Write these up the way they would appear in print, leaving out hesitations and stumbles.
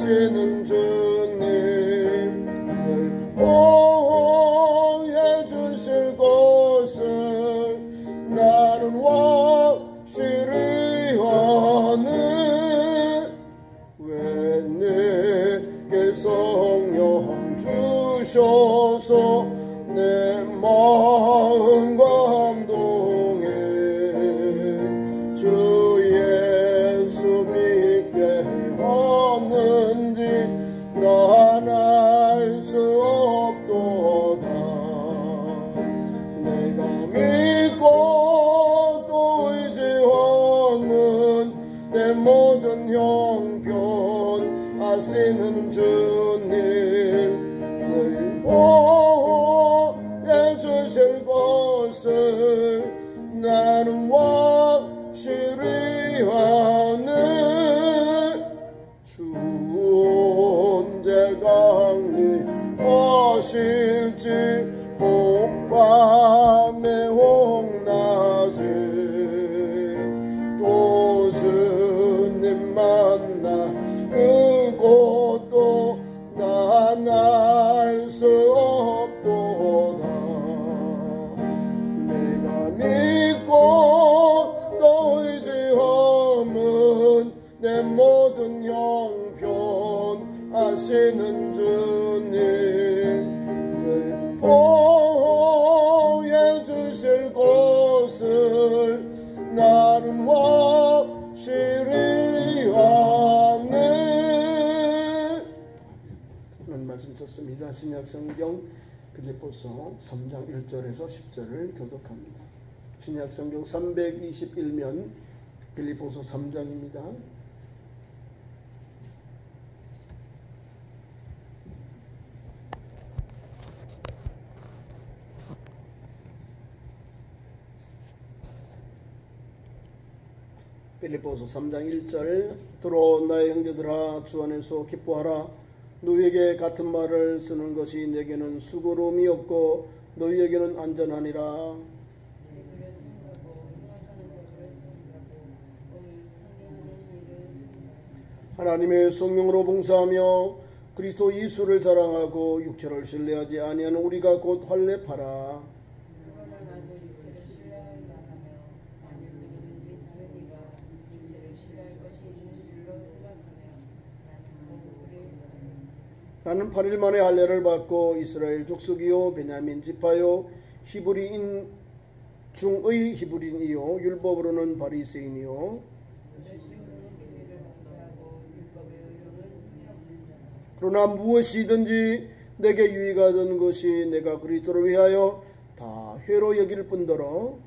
하시는 주님 늘 보호해 주실 곳을 나는 확실히 아네. 왜 내게 성령 주셔서 내 마음 감동해. 주 예수 믿게 없는지 난 알 수 없도다. 내가 믿고 또 의지하는 내 모든 형편 아시는 주님 늘 보호해 주실 것을 나는 확실히 아네. 주 언제 강림하실지 혹밤에 혹낮에 또 주님 만나 그것도 난 알 수 없도다. 내가 믿고 또 의지함은 내 모든 형편 아시는 주님 늘 보호해 주실 것을 나는 확실히 아네. 오늘 말씀 듣습니다. 신약성경 빌립보서 3장 1절에서 10절을 교독합니다. 신약성경 321면 빌립보서 3장입니다. 빌립보서 3장 1절 들어 나의 형제들아 주 안에서 기뻐하라. 너희에게 같은 말을 쓰는 것이 내게는 수고로움이 없고 너희에게는 안전하니라. 하나님의 성령으로 봉사하며 그리스도 예수를 자랑하고 육체를 신뢰하지 아니하는 우리가 곧 할례파라. 나는 8일 만에 할례를 받고 이스라엘 족속이요 베냐민 지파요 히브리인 중의 히브리인이요 율법으로는 바리새인이요 그러나 무엇이든지 내게 유익하던 것이 내가 그리스도를 위하여 다 회로 여길 뿐더러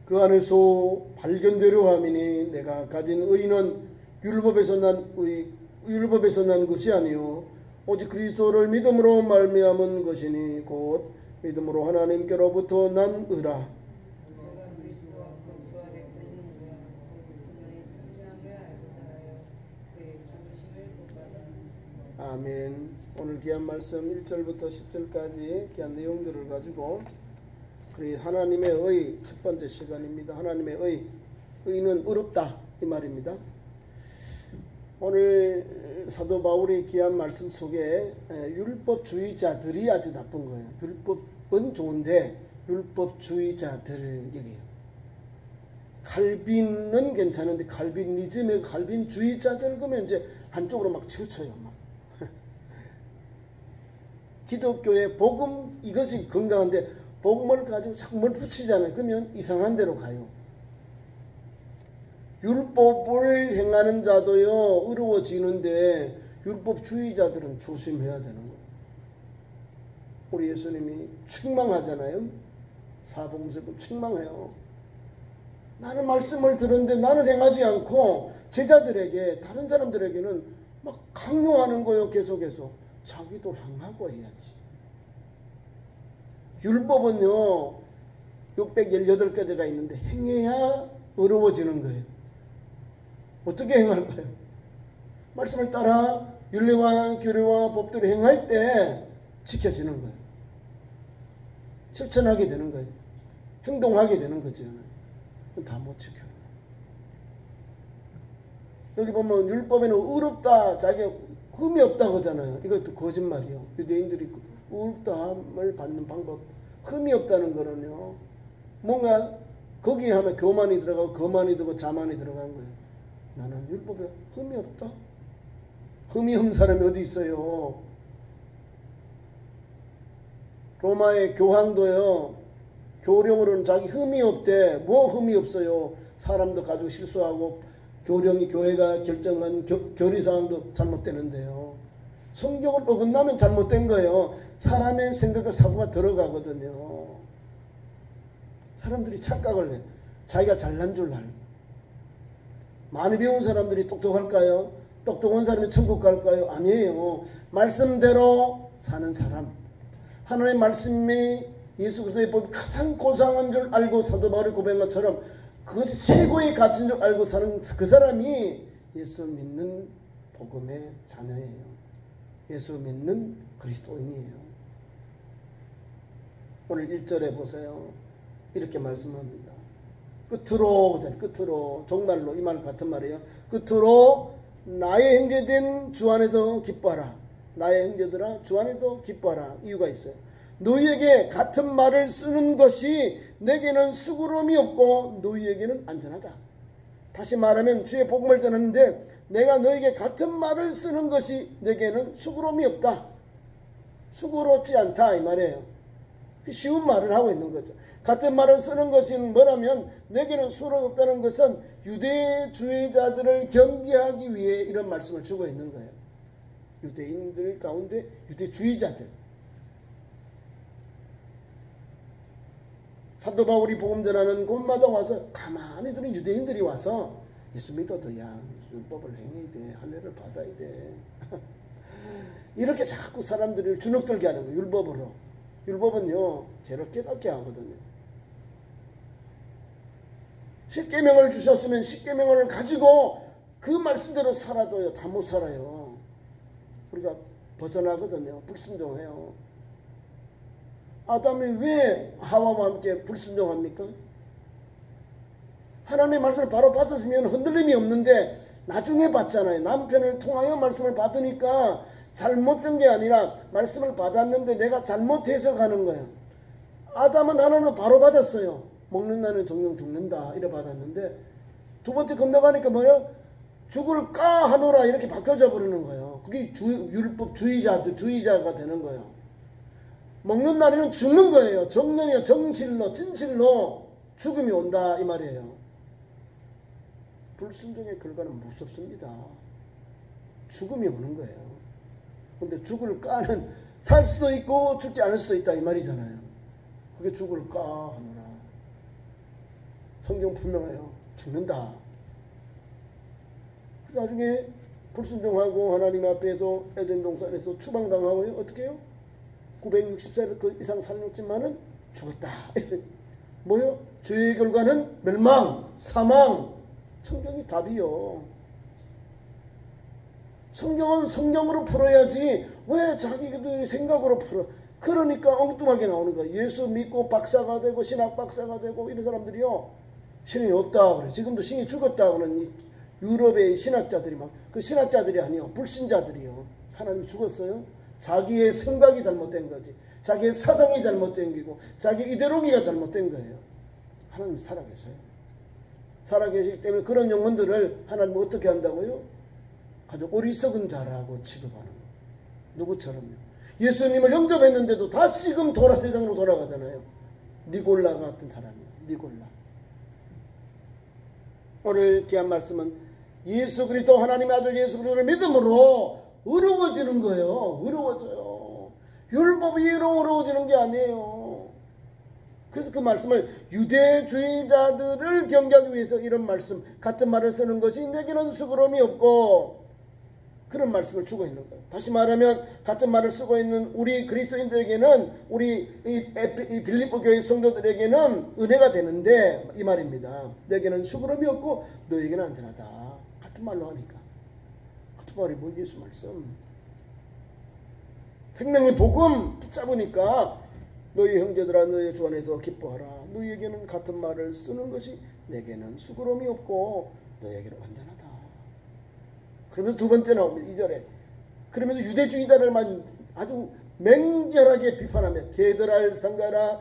그 안에서 발견되려 함이니 내가 가진 의는 율법에서 난 것이 아니요 오직 그리스도를 믿음으로 말미암은 것이니 곧 믿음으로 하나님께로부터 난 의라. 아멘. 오늘 귀한 말씀 1절부터 10절까지 귀한 내용들을 가지고 그리 하나님의 의 첫 번째 시간입니다. 하나님의 의는 어렵다 이 말입니다. 오늘 사도 바울이 귀한 말씀 속에 율법주의자들이 아주 나쁜 거예요. 율법은 좋은데 율법주의자들 얘기해요. 칼빈은 괜찮은데 칼빈이즘의 칼빈주의자들 그러면 이제 한쪽으로 막 치우쳐요. 막. 기독교의 복음 이것이 건강한데 복음을 가지고 자꾸 뭘 붙이잖아요. 그러면 이상한 데로 가요. 율법을 행하는 자도요 어려워지는데 율법주의자들은 조심해야 되는 거예요. 우리 예수님이 책망하잖아요. 사복음서도 책망해요. 나는 말씀을 들었는데 나는 행하지 않고 제자들에게 다른 사람들에게는 막 강요하는 거예요. 계속해서 자기도 행하고 해야지. 율법은요 618가지가 있는데 행해야 어려워지는 거예요. 어떻게 행할까요? 말씀을 따라 윤리와 규례와 법대로 행할 때 지켜지는 거예요. 실천하게 되는 거예요. 행동하게 되는 거죠. 다 못 지켜요. 여기 보면 율법에는 의롭다, 자기가 흠이 없다고 하잖아요. 이것도 거짓말이요. 유대인들이 의롭다함을 받는 방법, 흠이 없다는 거는요, 뭔가 거기에 하면 교만이 들어가고 거만이 들어가고 자만이 들어간 거예요. 나는 율법에 흠이 없다? 흠이 없는 사람이 어디 있어요? 로마의 교황도요, 교령으로는 자기 흠이 없대. 뭐 흠이 없어요? 사람도 가지고 실수하고 교령이 교회가 결정한 교리사항도 잘못되는데요. 성경을 어긋나면 잘못된 거예요. 사람의 생각과 사고가 들어가거든요. 사람들이 착각을 해. 자기가 잘난 줄 알고. 많이 배운 사람들이 똑똑할까요? 똑똑한 사람이 천국 갈까요? 아니에요. 말씀대로 사는 사람. 하나님의 말씀이 예수 그리스도의 법이 가장 고상한 줄 알고 사도 바울이 고백한 것처럼 그것이 최고의 가치인 줄 알고 사는 그 사람이 예수 믿는 복음의 자녀예요. 예수 믿는 그리스도인이에요. 오늘 1절에 보세요. 이렇게 말씀합니다. 끝으로 정말로 이 말 같은 말이에요. 끝으로 나의 형제된 주 안에서 기뻐하라. 나의 형제들아 주 안에서 기뻐하라. 이유가 있어요. 너희에게 같은 말을 쓰는 것이 내게는 수고로움이 없고 너희에게는 안전하다. 다시 말하면 주의 복음을 전하는데 내가 너희에게 같은 말을 쓰는 것이 내게는 수고로움이 없다. 수고롭지 않다 이 말이에요. 쉬운 말을 하고 있는 거죠. 같은 말을 쓰는 것이 뭐라면 내게는 수고로움이 없다는 것은 유대주의자들을 경계하기 위해 이런 말씀을 주고 있는 거예요. 유대인들 가운데 유대주의자들. 사도 바울이 복음 전하는 곳마다 와서 가만히 들은 유대인들이 와서 예수 믿어도 야 율법을 행해야 돼. 할례를 받아야 돼. 이렇게 자꾸 사람들을 주눅들게 하는 거예요. 율법으로. 율법은요 죄를 깨닫게 하거든요. 십계명을 주셨으면 십계명을 가지고 그 말씀대로 살아도요 다 못 살아요. 우리가 벗어나거든요. 불순종해요. 아담이 왜 하와와 함께 불순종합니까? 하나님의 말씀을 바로 받았으면 흔들림이 없는데 나중에 받잖아요. 남편을 통하여 말씀을 받으니까 잘못된 게 아니라 말씀을 받았는데 내가 잘못 해석하는 거예요. 아담은 하나님을 바로 받았어요. 먹는 날은 정령 죽는다 이래 받았는데 두 번째 건너가니까 뭐예요? 죽을까 하노라 이렇게 바뀌어져 버리는 거예요. 그게 율법주의자가 되는 거예요. 먹는 날에는 죽는 거예요. 정령이요 정실로 진실로 죽음이 온다 이 말이에요. 불순종의 결과는 무섭습니다. 죽음이 오는 거예요. 근데 죽을까는 살 수도 있고 죽지 않을 수도 있다 이 말이잖아요. 그게 죽을까 하노라. 성경 분명해요. 죽는다. 나중에 불순종하고 하나님 앞에서 에덴 동산에서 추방당하고요. 어떻게 해요? 960살 그 이상 살았지만은 죽었다. 뭐요? 죄의 결과는 멸망, 사망. 성경이 답이요. 성경은 성경으로 풀어야지 왜 자기들의 생각으로 풀어? 그러니까 엉뚱하게 나오는 거예요. 예수 믿고 박사가 되고 신학 박사가 되고 이런 사람들이요. 신이 없다 그래. 지금도 신이 죽었다 그러는 유럽의 신학자들이 막 그 신학자들이 아니요. 불신자들이요. 하나님 죽었어요. 자기의 생각이 잘못된 거지. 자기의 사상이 잘못된 거고 자기 이데올로기가 잘못된 거예요. 하나님 살아계세요. 살아계시기 때문에 그런 영혼들을 하나님 어떻게 한다고요? 아주 어리석은 자라고 취급하는 거예요. 누구처럼요? 예수님을 영접했는데도 다시금 세상으로 돌아가잖아요. 니골라 같은 사람이에요. 니골라. 오늘 귀한 말씀은 예수 그리스도 하나님의 아들 예수 그리스도를 믿음으로 어려워지는 거예요. 어려워져요. 율법이 어려워지는 게 아니에요. 그래서 그 말씀을 유대주의자들을 경계하기 위해서 이런 말씀 같은 말을 쓰는 것이 내게는 수고로움이 없고 그런 말씀을 주고 있는 거예요. 다시 말하면 같은 말을 쓰고 있는 우리 그리스도인들에게는 우리 이 빌립보 교회 성도들에게는 은혜가 되는데 이 말입니다. 내게는 수고로움이 없고 너에게는 안전하다. 같은 말로 하니까. 포토발이 뭐 예수 말씀. 생명의 복음 붙잡으니까 너희 형제들아 너희 주 안에서 기뻐하라. 너희에게는 같은 말을 쓰는 것이 내게는 수고로움이 없고 너희에게는 완전하다. 그러면서 두 번째 나옵니다. 2절에. 그러면서 유대주의자들만 아주 맹렬하게 비판하며 개들알 삼가라.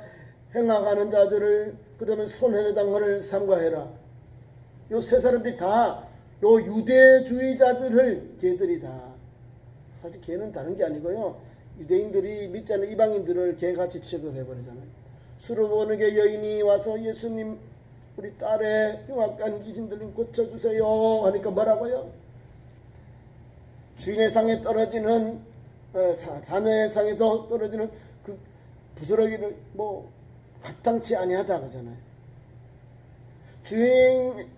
행악하는 자들을 그다음에 손해당을 삼가해라. 요 세 사람들이 다 요 유대주의자들을 개들이 다, 사실 개는 다른 게 아니고요, 유대인들이 믿지 않는 이방인들을 개같이 취급해버리잖아요. 술을 먹는 게 여인이 와서 예수님 우리 딸의 흉악한 귀신들을 고쳐주세요 하니까 뭐라고요? 주인의 상에 떨어지는 자녀의 상에서 떨어지는 그 부스러기를 뭐 합당치 아니하다 그러잖아요. 주인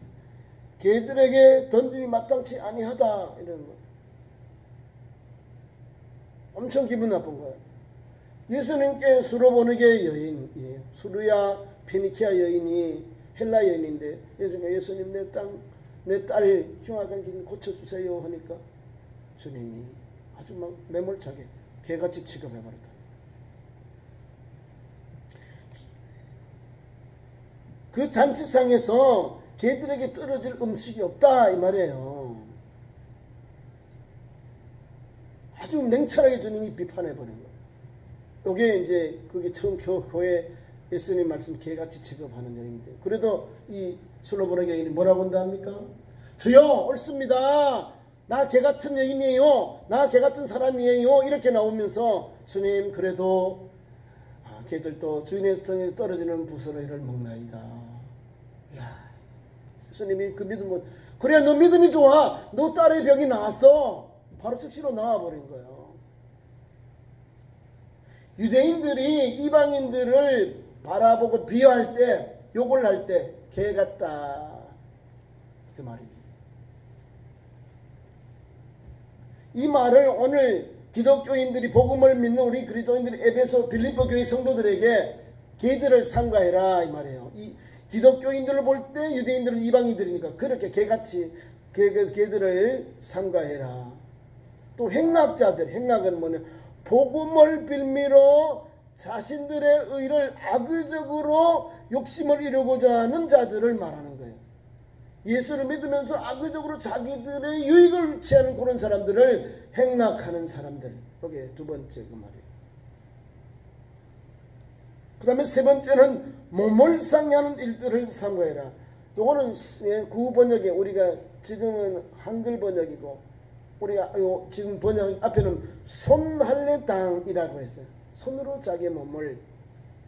개들에게 던짐이 마땅치 아니하다 이러는 거. 엄청 기분 나쁜 거예요. 예수님께 수로보니게 여인이에요. 수르야 페니키아 여인이 헬라 여인인데 예수님 내 딸 흉악한 길 고쳐주세요 하니까 주님이 아주 막 매몰차게 개같이 취급해버렸다. 그 잔치상에서 개들에게 떨어질 음식이 없다 이 말이에요. 아주 냉철하게 주님이 비판해버린 거예요. 요게 이제 그게 처음 교회 예수님 말씀 개같이 취급하는 여인들. 그래도 이 술로보는 여인이 뭐라고 한답니까? 주여 옳습니다. 나 개같은 여인이에요. 나 개같은 사람이에요. 이렇게 나오면서 주님 그래도 개들도 주인의 성에 떨어지는 부스러기를 먹나이다. 야, 예수님이 그 믿음을, 그래 너 믿음이 좋아. 너 딸의 병이 나았어. 바로 즉시로 나와버린 거예요. 유대인들이 이방인들을 바라보고 비하할 때, 욕을 할 때 개 같다 그 말입니다. 이 말을 오늘 기독교인들이 복음을 믿는 우리 그리스도인들이 에베소 빌립보 교회 성도들에게 개들을 삼가해라 이 말이에요. 이 기독교인들을 볼 때 유대인들은 이방인들이니까 그렇게 개같이 개들을 삼가해라. 또 행락자들, 행락은 뭐냐, 복음을 빌미로 자신들의 의를 악의적으로 욕심을 이루고자 하는 자들을 말하는 거예요. 예수를 믿으면서 악의적으로 자기들의 유익을 취하는 그런 사람들을 행락하는 사람들. 여기 두 번째 그 말이에요. 그 다음에 세 번째는 몸을 상해하는 일들을 삼가해라. 요거는 구 번역에 우리가 지금은 한글 번역이고 우리가 지금 번역 앞에는 손할례당이라고 했어요. 손으로 자기의 몸을,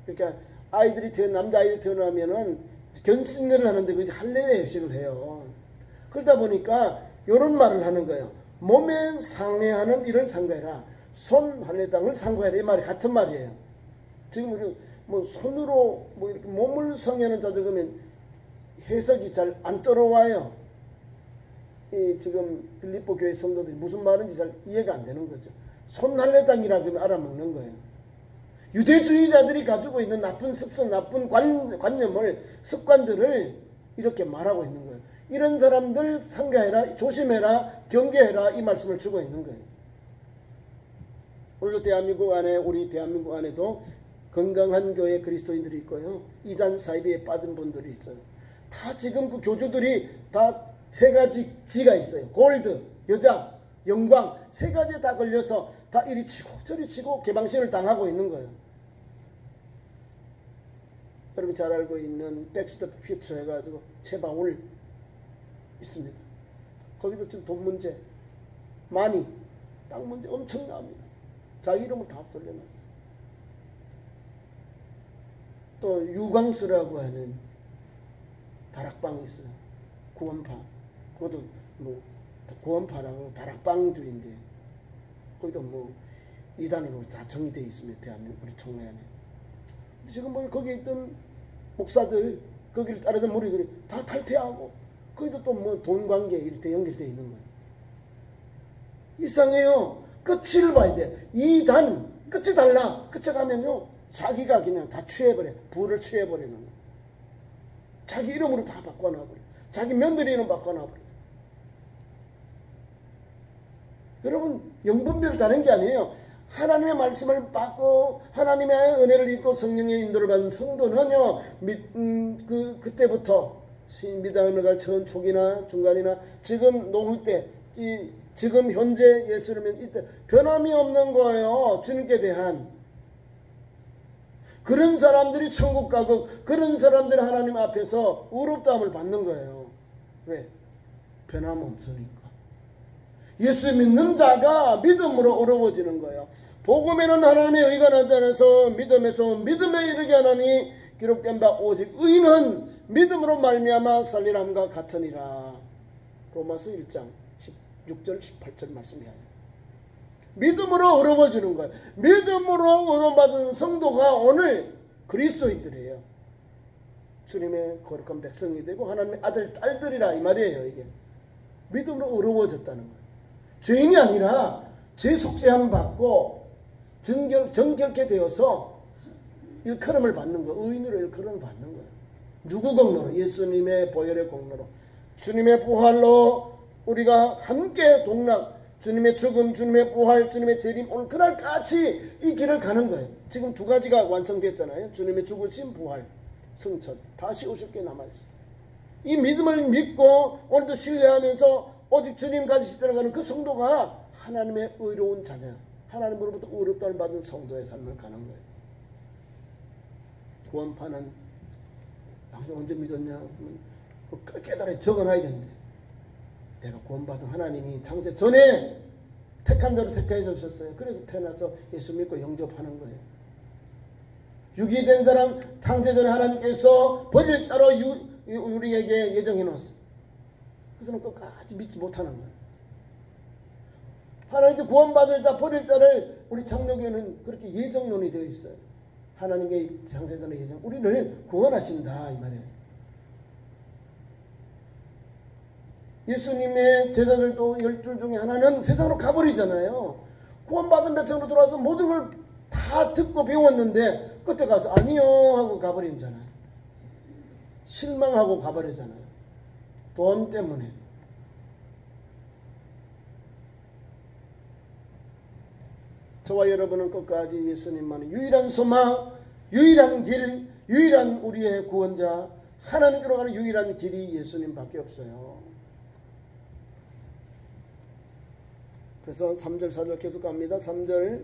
그러니까 남자아이들이 태어나면은 견신례를 하는데 그 할례 의식을 해요. 그러다 보니까 이런 말을 하는 거예요. 몸에 상해하는 일을 삼가해라. 손할례당을 삼가해라. 이 말이 같은 말이에요. 지금 우리 뭐 손으로 뭐 이렇게 몸을 상해하는 자들 그러면 해석이 잘 안 떨어와요. 이 지금 빌립보 교회 성도들이 무슨 말인지 잘 이해가 안 되는 거죠. 손할례당이라 그러면 알아먹는 거예요. 유대주의자들이 가지고 있는 나쁜 습성, 나쁜 관념을, 습관들을 이렇게 말하고 있는 거예요. 이런 사람들 삼가해라, 조심해라, 경계해라 이 말씀을 주고 있는 거예요. 오늘도 우리 대한민국 안에도 건강한 교회 그리스도인들이 있고요. 이단 사이비에 빠진 분들이 있어요. 다 지금 그 교주들이 다 세 가지 지가 있어요. 골드, 여자, 영광, 세 가지에 다 걸려서 다 이리 치고 저리 치고 개방신을 당하고 있는 거예요. 여러분 잘 알고 있는 백스터 퓨처 해가지고 채방울 있습니다. 거기도 지금 돈 문제, 많이 땅 문제 엄청납니다. 자기 이름을 다 돌려놨어요. 또 유광수라고 하는 다락방이 있어요. 구원파. 그것도 뭐 구원파라고 다락방주인데 거기도 뭐 이단으로 다 정의되어 있습니다. 대한민국 우리 총회 안에. 지금 뭐 거기에 있던 목사들, 거기를 따르던 무리들이 다 탈퇴하고 거기도 또 뭐 돈 관계 이렇게 연결되어 있는 거예요. 이상해요. 끝을 봐야 돼. 이단 끝이 달라. 끝에 가면요 자기가 그냥 다 취해버려. 부를 취해버리는 거예요. 자기 이름으로 다 바꿔놔버려. 자기 며느리 이름 바꿔놔버려. 여러분 영분별 다른 게 아니에요. 하나님의 말씀을 받고 하나님의 은혜를 입고 성령의 인도를 받은 성도는요, 그때부터 믿음을 갈 처음 초기나 중간이나 지금 노후 때, 지금 현재 예수님은 이때 변함이 없는 거예요. 주님께 대한. 그런 사람들이 천국 가고 그런 사람들이 하나님 앞에서 의롭다함을 받는 거예요. 왜? 변함없으니까. 예수 믿는 자가 믿음으로 어려워지는 거예요. 복음에는 하나님의 의가 나타나서 믿음에서 믿음에 이르게 하나니 기록된 바 오직 의는 믿음으로 말미암아 살리람과 같으니라. 로마서 1장 16절 18절 말씀이에요. 믿음으로 어려워지는 거예요. 믿음으로 의롭받은 성도가 오늘 그리스도인들이에요. 주님의 거룩한 백성이 되고 하나님의 아들 딸들이라 이 말이에요. 이게 믿음으로 어려워졌다는 거예요. 죄인이 아니라 죄 속죄함 받고 정결케 되어서 일컬음을 받는 거예요. 의인으로 일컬음을 받는 거예요. 누구 공로로? 예수님의 보혈의 공로로. 주님의 부활로 우리가 함께 동락, 주님의 죽음, 주님의 부활, 주님의 재림, 오늘 그날까지 이 길을 가는 거예요. 지금 두 가지가 완성됐잖아요. 주님의 죽으심, 부활, 승천. 다시 오실 게 남아있어요. 이 믿음을 믿고 오늘도 신뢰하면서 오직 주님까지 들어가는 그 성도가 하나님의 의로운 자녀, 하나님으로부터 의롭다를 받은 성도의 삶을 가는 거예요. 구원파는 당신 언제 믿었냐? 깨달아 적어놔야 되는데, 내가 구원받은 하나님이 창세 전에 택한 자로 택해 주셨어요. 그래서 태어나서 예수 믿고 영접하는 거예요. 유기된 사람 창세 전에 하나님께서 버릴 자로 우리에게 예정해 놓았어요. 그 사람 끝까지 믿지 못하는 거예요. 하나님께 구원받을 자 버릴 자를 우리 창조교는 그렇게 예정론이 되어 있어요. 하나님의 창세전의 예정, 우리를 구원하신다 이 말이에요. 예수님의 제자들도 12 중에 하나는 세상으로 가버리잖아요. 구원받은 백성으로 들어와서 모든 걸 다 듣고 배웠는데 끝에 가서 아니요 하고 가버리잖아요. 실망하고 가버리잖아요. 돈 때문에. 저와 여러분은 끝까지 예수님만의 유일한 소망, 유일한 길, 유일한 우리의 구원자, 하나님께로 가는 유일한 길이 예수님밖에 없어요. 그래서 3절 4절 계속 갑니다. 3절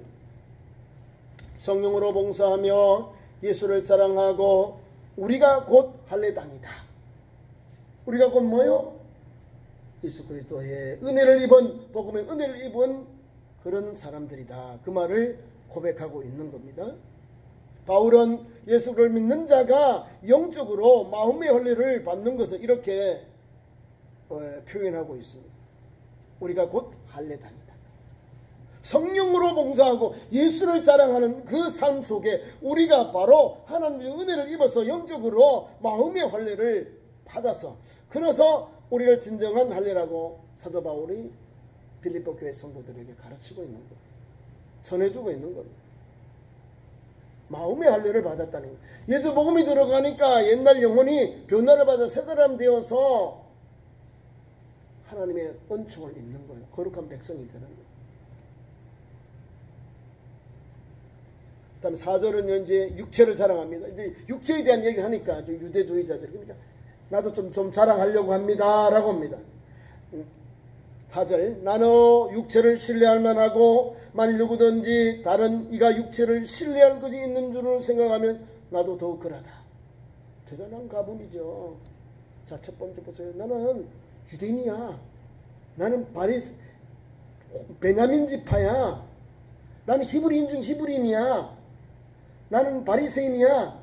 성령으로 봉사하며 예수를 자랑하고 우리가 곧 할례당이다. 우리가 곧 뭐요? 예수 그리스도의 은혜를 입은, 복음의 은혜를 입은 그런 사람들이다. 그 말을 고백하고 있는 겁니다. 바울은 예수를 믿는 자가 영적으로 마음의 할례를 받는 것을 이렇게 표현하고 있습니다. 우리가 곧 할례당이다. 성령으로 봉사하고 예수를 자랑하는 그 삶 속에 우리가 바로 하나님의 은혜를 입어서 영적으로 마음의 할례를 받아서, 그래서 우리를 진정한 할례라고 사도 바울이 빌립보 교회 성도들에게 가르치고 있는 거예요. 전해주고 있는 겁니다. 마음의 할례를 받았다는 거예요. 예수 복음이 들어가니까 옛날 영혼이 변화를 받아 새 사람 되어서 하나님의 은총을 입는 거예요. 거룩한 백성이 되는 거예요. 그 다음에 4절은 이제 육체를 자랑합니다. 이제 육체에 대한 얘기를 하니까 유대주의자들, 그러니까 나도 좀 자랑하려고 합니다 라고 합니다. 4절 나너 육체를 신뢰할 만하고 만일 누구든지 다른 이가 육체를 신뢰할 것이 있는 줄을 생각하면 나도 더욱 그러다. 대단한 가문이죠. 자, 첫 번째 보세요. 나는 유대인이야. 나는 베냐민 지파야. 나는 히브리인 중 히브리인이야. 나는 바리새인이야.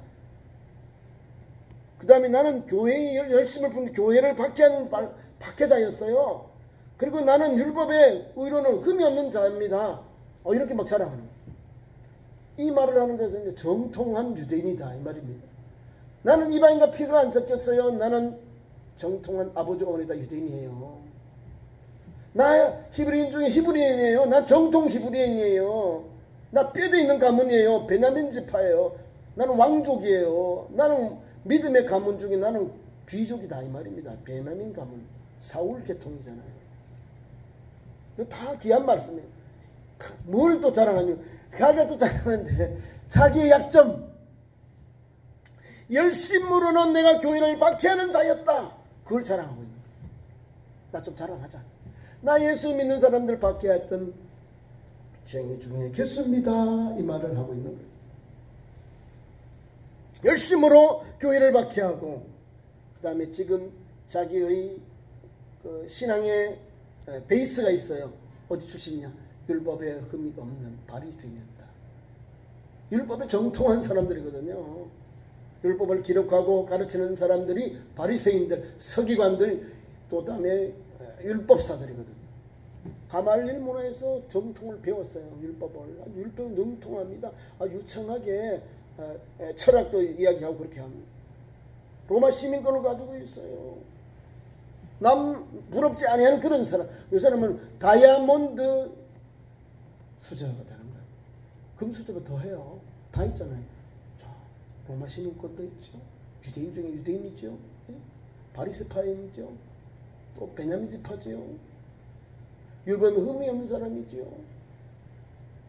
그 다음에 나는 교회에 열심을 푼 교회를 박해한 박해자였어요. 그리고 나는 율법의 의로는 흠이 없는 자입니다. 이렇게 막 자랑하는 거예요. 이 말을 하는 것은 이제 정통한 유대인이다 이 말입니다. 나는 이방인과 피가 안 섞였어요. 나는 정통한 아버지 어머니다 유대인이에요. 나 히브리인 중에 히브리인이에요. 나 정통 히브리인이에요. 나 뼈도 있는 가문이에요. 베냐민 지파예요. 나는 왕족이에요. 나는 믿음의 가문 중에 나는 귀족이다 이 말입니다. 베냐민 가문, 사울 계통이잖아요. 이거 다 귀한 말씀이에요. 뭘 또 자랑하냐? 자기가 또 자랑하는데 자기의 약점, 열심으로는 내가 교회를 박해하는 자였다. 그걸 자랑하고 있는 거예요. 나 좀 자랑하자. 나 예수 믿는 사람들 박해했던 쟁이 중에 겠습니다. 이 말을 하고 있는 거예요. 열심으로 교회를 박해하고, 그 다음에 지금 자기의 그 신앙의 베이스가 있어요. 어디 출신이냐? 율법에 흠이 없는 바리새인이었다. 율법에 정통한 사람들이거든요. 율법을 기록하고 가르치는 사람들이 바리새인들, 서기관들, 또 다음에 율법사들이거든요. 가말리엘 문화에서 정통을 배웠어요. 율법을. 율법은 능통합니다. 유창하게 철학도 이야기하고 그렇게 합니다. 로마 시민권을 가지고 있어요. 남 부럽지 아니하는 그런 사람. 이 사람은 다이아몬드 수저가 되는 거예요. 금수저가 더 해요. 다 있잖아요. 자, 로마 시민권도 있죠. 유대인 중에 유대인이죠. 바리새파인이죠. 또 베냐민 지파죠. 율법에 흠이 없는 사람이죠.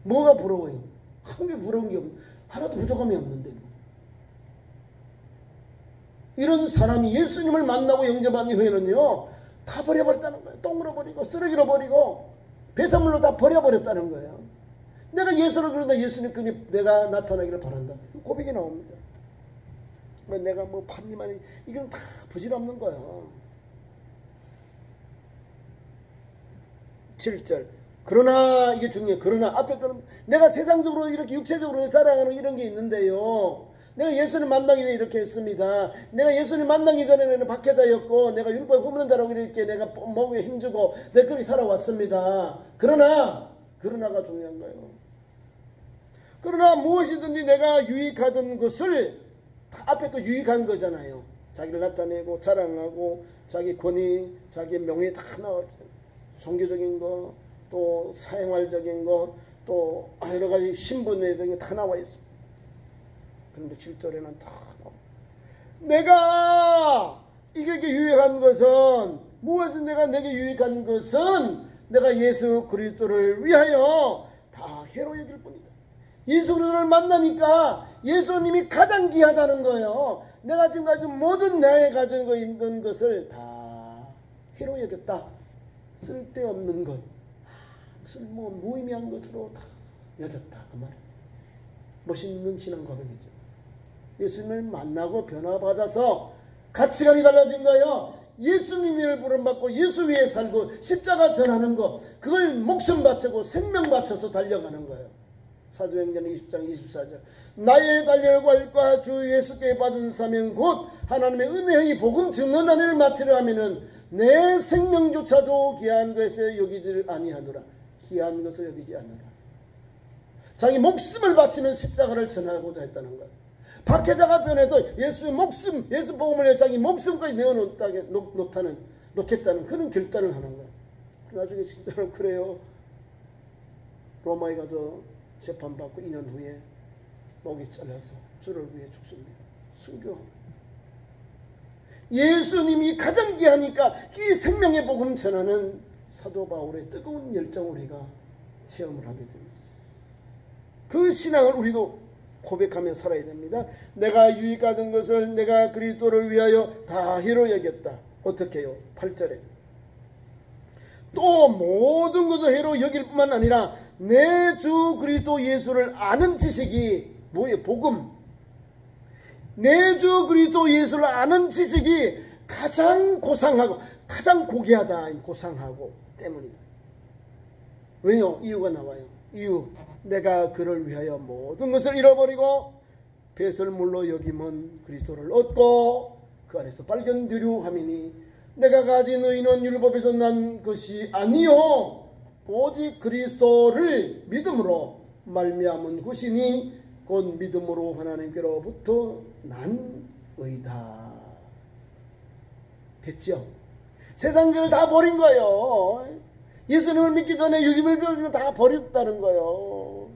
뭐가 부러워요? 한 개 부러운 게 없는, 하나도 부족함이 없는데. 이런 사람이 예수님을 만나고 영접한 이후에는요, 다 버려버렸다는 거예요. 똥으로 버리고 쓰레기로 버리고 배설물로 다 버려버렸다는 거예요. 내가 예수를 그런다, 예수님께 내가 나타나기를 바란다. 고백이 나옵니다. 내가 뭐 판리만이, 이건 다 부질없는 거예요. 7절. 그러나, 이게 중요해요. 그러나 앞에 거는 내가 세상적으로 이렇게 육체적으로 자랑하는 이런 게 있는데요. 내가 예수님 만나기 전에 이렇게 했습니다. 내가 예수님 만나기 전에는 박해자였고, 내가 율법에 흠없는 자라고 이렇게 내가 몸에 힘주고 내 그리 살아왔습니다. 그러나가 중요한 거예요. 그러나 무엇이든지 내가 유익하던 것을, 앞에 또 유익한 거잖아요. 자기를 나타내고 자랑하고 자기 권위, 자기 명예 다 나왔잖아요. 종교적인 거, 또 사생활적인 거, 또 여러 가지 신분에 대한 게 다 나와 있습니다. 그런데 7절에는 다 나와. 내가 이게 유익한 것은, 무엇은 내게 유익한 것은 내가 예수 그리스도를 위하여 다 해로 여길 뿐이다. 예수 그리스도를 만나니까 예수님이 가장 귀하다는 거예요. 내가 지금까지 모든 나에 가지고 있는 것을 다 해로 여겼다. 쓸데없는 것, 무의미한 것으로 다 여겼다. 그 말이에요. 멋있는 신앙 고백이죠. 예수님을 만나고 변화받아서 가치관이 달라진 거예요. 예수님을 부름받고 예수 위에 살고 십자가 전하는 거, 그걸 목숨 바치고 생명 바쳐서 달려가는 거예요. 사도행전 20장 24절. 나의 달려갈과 주 예수께 받은 사명 곧 하나님의 은혜의 복음 증언하는 일을 마치려 하면은 내 생명조차도 귀한 것에 여기지 아니하노라. 귀한 것을 여기지 않노라. 자기 목숨을 바치면 십자가를 전하고자 했다는 거예요. 박해자가 변해서 예수의 목숨, 예수 복음을 위해 자기 목숨까지 놓겠다는 그런 결단을 하는 거예요. 나중에 진짜로 그래요. 로마에 가서 재판받고 2년 후에 목이 잘라서 주를 위해 죽습니다. 순교합니다. 예수님이 가장 귀하니까 이 생명의 복음 전하는 사도 바울의 뜨거운 열정을 우리가 체험을 하게 됩니다. 그 신앙을 우리도 고백하며 살아야 됩니다. 내가 유익하던 것을 내가 그리스도를 위하여 다 해로 여겼다. 어떻게 해요? 8절에 또 모든 것을 해로 여길 뿐만 아니라 내 주 그리스도 예수를 아는 지식이 뭐예요? 복음. 내 주 그리스도 예수를 아는 지식이 가장 고상하고 가장 고귀하다. 고상하고 때문이다. 왜요? 이유가 나와요. 이유. 내가 그를 위하여 모든 것을 잃어버리고 배설물로 여김은 그리스도를 얻고 그 안에서 발견되려 함이니 내가 가진 의는 율법에서 난 것이 아니요 오직 그리스도를 믿음으로 말미암은 것이니 곧 믿음으로 하나님께로부터 난 의다. 됐죠? 세상을 다 버린 거예요. 예수님을 믿기 전에 유지를 배우는 다 버렸다는 거예요.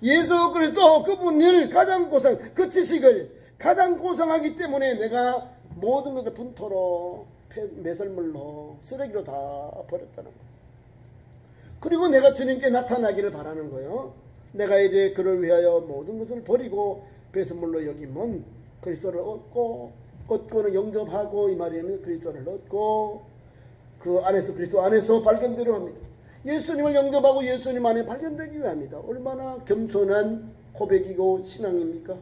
예수 그리스도 그분을 가장 고상, 그 지식을 가장 고상하기 때문에 내가 모든 것을 분토로 매설물로 쓰레기로 다 버렸다는 거예요. 그리고 내가 주님께 나타나기를 바라는 거예요. 내가 이제 그를 위하여 모든 것을 버리고 배설물로 여기면 그리스도를 얻고는 영접하고, 이 말이면 그리스도를 얻고 그 안에서, 그리스도 안에서 발견되려 합니다. 예수님을 영접하고 예수님 안에 발견되기 위함이다. 얼마나 겸손한 고백이고 신앙입니까?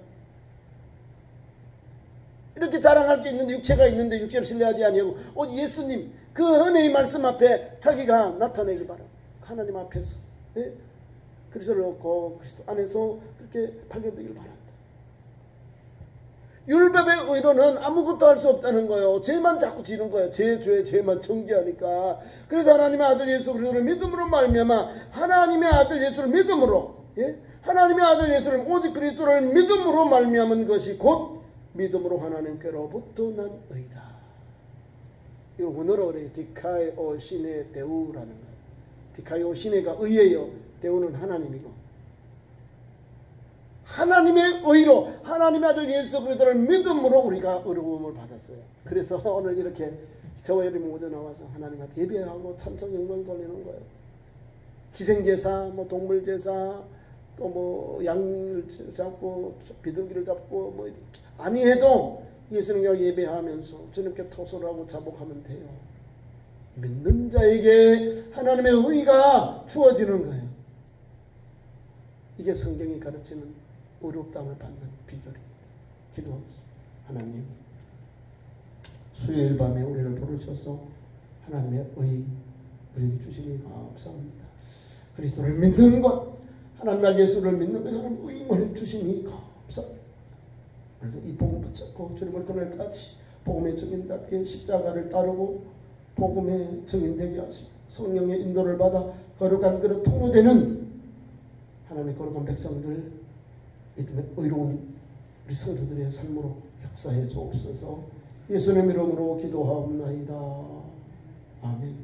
이렇게 자랑할 게 있는데, 육체가 있는데 육체를 신뢰하지 아니하고 예수님 그 은혜의 말씀 앞에 자기가 나타내길 바랍니다. 하나님 앞에서 그리스도를 얻고 그리스도 안에서 그렇게 발견되길 바랍니다. 율법의 의로는 아무것도 할 수 없다는 거예요. 죄만 자꾸 지는 거예요. 죄에 죄만 정죄하니까. 그래서 하나님의 아들 예수 그리스도를 믿음으로 말미암아, 하나님의 아들 예수를 믿음으로, 하나님의 아들 예수를, 오직 그리스도를 믿음으로 말미암은 것이 곧 믿음으로 하나님께로부터 난 의다. 이거 원어로 그래요. 디카이오 시네 데우라는 거예요. 디카이오 시네가 의예요. 데우는 하나님이고, 하나님의 의로 하나님의 아들 예수 그리스도를 믿음으로 우리가 의로움을 받았어요. 그래서 오늘 이렇게 저와 여러분이 모두 나와서 하나님 앞에 예배하고 찬송 영광 돌리는 거예요. 희생제사, 동물제사, 또 양을 잡고 비둘기를 잡고 아니해도 예수님을 예배하면서 주님께 토설하고 자복하면 돼요. 믿는 자에게 하나님의 의가 주어지는 거예요. 이게 성경이 가르치는 의롭다함을 받는 비결입니다. 기도하겠습니다. 하나님, 수요일 밤에 우리를 부르셔서 하나님의 의 우리에게 주시니 감사합니다. 그리스도를 믿는 것, 하나님 예수를 믿는 것, 하나님 의를 주시니 감사합니다. 오늘도 이 복음 붙잡고 주님을 그날까지 복음의 증인답게 십자가를 따르고 복음의 증인되게 하시고 성령의 인도를 받아 거룩한 그릇 통로되는 하나님의 거룩한 백성들, 믿음의 의로운 우리 성도들의 삶으로 역사해 주옵소서. 예수님 이름으로 기도하옵나이다. 아멘.